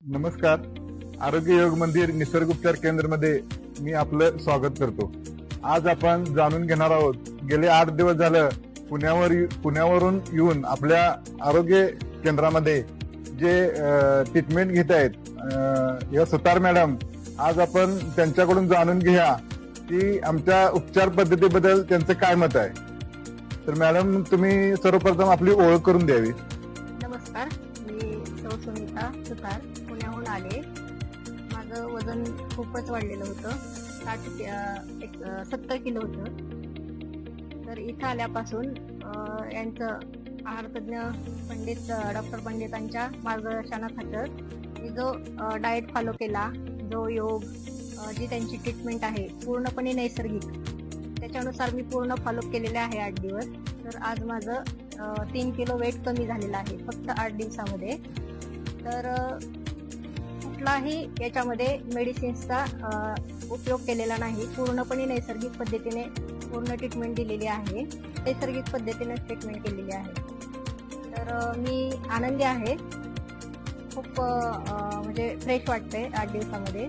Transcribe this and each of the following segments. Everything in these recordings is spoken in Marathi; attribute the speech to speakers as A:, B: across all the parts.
A: नमस्कार. आरोग्य योग मंदिर निसर्ग उपचार केंद्र मध्ये मी आपलं स्वागत करतो. आज आपण जाणून घेणार आहोत, गेले 8 दिवस झालं पुण्यावरून येऊन आपल्या आरोग्य केंद्रामध्ये जे ट्रीटमेंट घेत आहेत या सुतार मॅडम, आज आपण त्यांच्याकडून जाणून घेऊया की आमच्या उपचार पद्धतीबद्दल त्यांचं काय मत आहे. तर मॅडम, तुम्ही सर्वप्रथम आपली ओळख करून द्यावी.
B: नमस्कार, मी सौ सुनीता सुतार पुण्याहून आले. माझं वजन खूपच वाढलेलं होतं, 70 किलो होतं. तर इथं आल्यापासून यांचं आहारतज्ञ पंडित डॉक्टर पंडितांच्या मार्गदर्शनाखातर मी जो डाएट फॉलो केला, जो योग, जी त्यांची ट्रीटमेंट आहे पूर्णपणे नैसर्गिक, त्याच्यानुसार मी पूर्ण फॉलो केलेले आहे 8 दिवस. तर आज माझं 3 किलो वेट कमी झालेलं आहे फक्त 8 दिवसामध्ये. तर कुठलाही याच्यामध्ये मेडिसिन्सचा उपयोग केलेला नाही, पूर्णपणे नैसर्गिक पद्धतीने पूर्ण ट्रीटमेंट दिलेली आहे, नैसर्गिक पद्धतीने ट्रीटमेंट केलेली आहे. तर मी आनंदी आहे, खूप म्हणजे फ्रेश वाटतंय 8 दिवसामध्ये.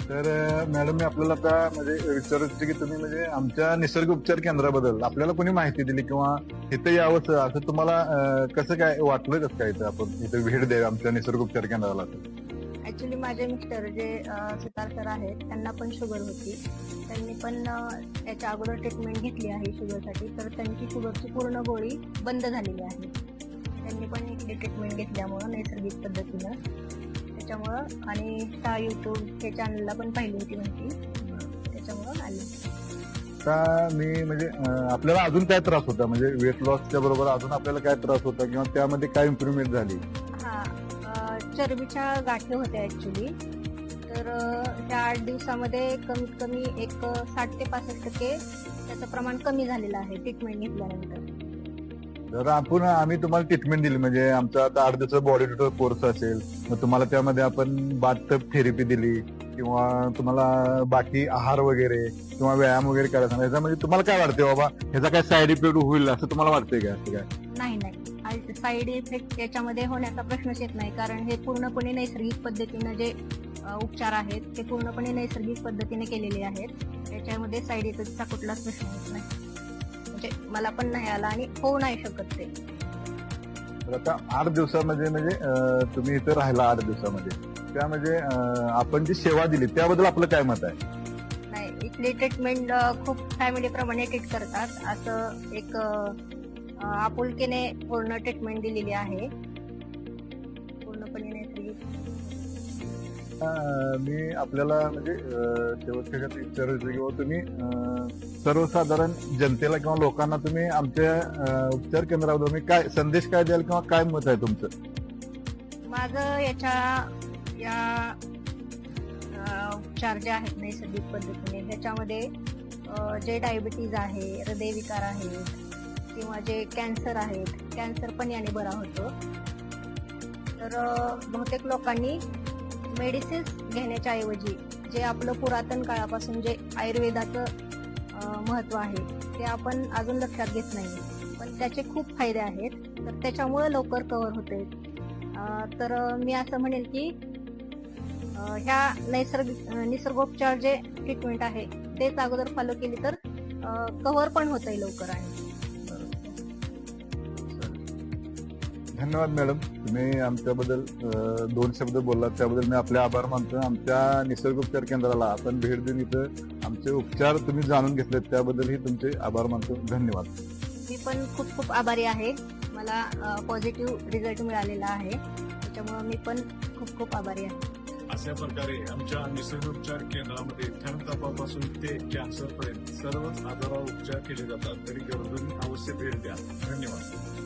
A: तर मॅडम, मी आपल्याला आता म्हणजे विचारायचं की तुम्ही म्हणजे आमच्या निसर्ग उपचार केंद्राबद्दल आपल्याला कोणी माहिती दिली किंवा इथं यावं असं तुम्हाला कसं काय वाटलं, कसं काय इथं आपण इथं भेट द्यावी आमच्या निसर्ग उपचार केंद्राला?
B: ऍक्च्युली माझे मिस्टर जे सुतार सर आहेत, त्यांना पण शुगर होती. त्यांनी पण याच्या अगोदर ट्रीटमेंट घेतली आहे शुगरसाठी. तर त्यांची शुगरची पूर्ण गोळी बंद झालेली आहे. त्यांनी पण इथली ट्रीटमेंट घेतल्यामुळं नैसर्गिक पद्धतीनं, त्याच्यामुळं, आणि यूट्यूब हे चॅनलला पण पाहिली होती माहिती, त्याच्यामुळं आली.
A: आता मी म्हणजे आपल्याला अजून काय त्रास होता, म्हणजे वेट लॉसच्या बरोबर अजून आपल्याला काय त्रास होता किंवा त्यामध्ये काय इम्प्रुव्हमेंट झाली?
B: चरबीच्या गाठी होत्या ऍक्च्युली. तर त्या 8 दिवसामध्ये कमीत कमी एक 60 ते 65% त्याचं प्रमाण कमी झालेलं आहे ट्रीटमेंट घेतल्यानंतर.
A: जर आम्ही तुम्हाला ट्रीटमेंट दिली, म्हणजे आमचा आता 8 दिवसाचा बॉडी बिल्डर कोर्स असेल, मग तुम्हाला त्यामध्ये आपण बाथटब थेरपी दिली किंवा तुम्हाला बाकी आहार वगैरे किंवा व्यायाम वगैरे करायचा, याच्यामध्ये तुम्हाला काय वाटते बाबा ह्याचा काय साईड इफेक्ट होईल असं तुम्हाला वाटतंय का? असं काय
B: नाही, साईड इफेक्ट याच्यामध्ये होण्याचा प्रश्नच येत नाही, कारण हे पूर्णपणे नैसर्गिक पद्धतीनं जे उपचार आहेत ते पूर्णपणे नैसर्गिक पद्धतीने केलेले आहेत. त्याच्यामध्ये साईड इफेक्टचा कुठलाच प्रश्न येत नाही, म्हणजे मला पण नाही आला आणि होऊ नाही शकत ते.
A: तर आता 8 दिवसामध्ये म्हणजे तुम्ही इथे राहिला 8 दिवसामध्ये, त्यामध्ये आपण जी सेवा दिली त्याबद्दल आपलं काय मत आहे?
B: नाही, इथली ट्रीटमेंट खूप फॅमिलीप्रमाणे ट्रीट करतात, असं एक आपुलकीने पूर्ण ट्रीटमेंट दिलेली आहे, पूर्णपणे नैसर्गिक.
A: मी आपल्याला म्हणजे शेवटच्या विचारायचं किंवा तुम्ही सर्वसाधारण जनतेला किंवा लोकांना तुम्ही आमच्या उपचार केंद्राबद्दल तुम्ही काय संदेश काय द्याल किंवा काय मत आहे तुमचं?
B: माझं या उपचार जे आहेत नैसर्गिक पद्धतीने, ह्याच्यामध्ये जे डायबिटीज आहे, हृदयविकार आहेत किंवा जे कॅन्सर आहेत, कॅन्सर पण याने बरा होतो. तर बहुतेक लोकांनी मेडिसिन्स घेण्याच्या ऐवजी जे आपलं पुरातन काळापासून जे आयुर्वेदाचं महत्त्व आहे ते आपण अजून लक्षात घेत नाही, पण त्याचे खूप फायदे आहेत. तर त्याच्यामुळे लवकर कव्हर होते. तर मी असं म्हणेल की ह्या निसर्गोपचार जे ट्रीटमेंट आहे तेच अगोदर फॉलो केली तर कव्हर पण होतंय लवकर. आणि
A: धन्यवाद मॅडम, तुम्ही आमच्याबद्दल 2 शब्द बोललात त्याबद्दल मी आपले आभार मानतो. आमच्या निसर्ग उपचार केंद्राला आपण भेट देऊन इथं आमचे उपचार तुम्ही जाणून घेतलेत त्याबद्दलही तुमचे आभार मानतो. धन्यवाद.
B: मी पण खूप खूप आभारी आहे, मला पॉझिटिव्ह रिझल्ट मिळालेला आहे, त्याच्यामुळे मी पण खूप खूप आभारी आहे.
C: अशा प्रकारे आमच्या निसर्ग उपचार केंद्रामध्ये थंडतापापासून ते कॅन्सर पर्यंत सर्वच आजारावर उपचार केले जातात. तरी गरजूंनी अवश्य भेट द्या. धन्यवाद.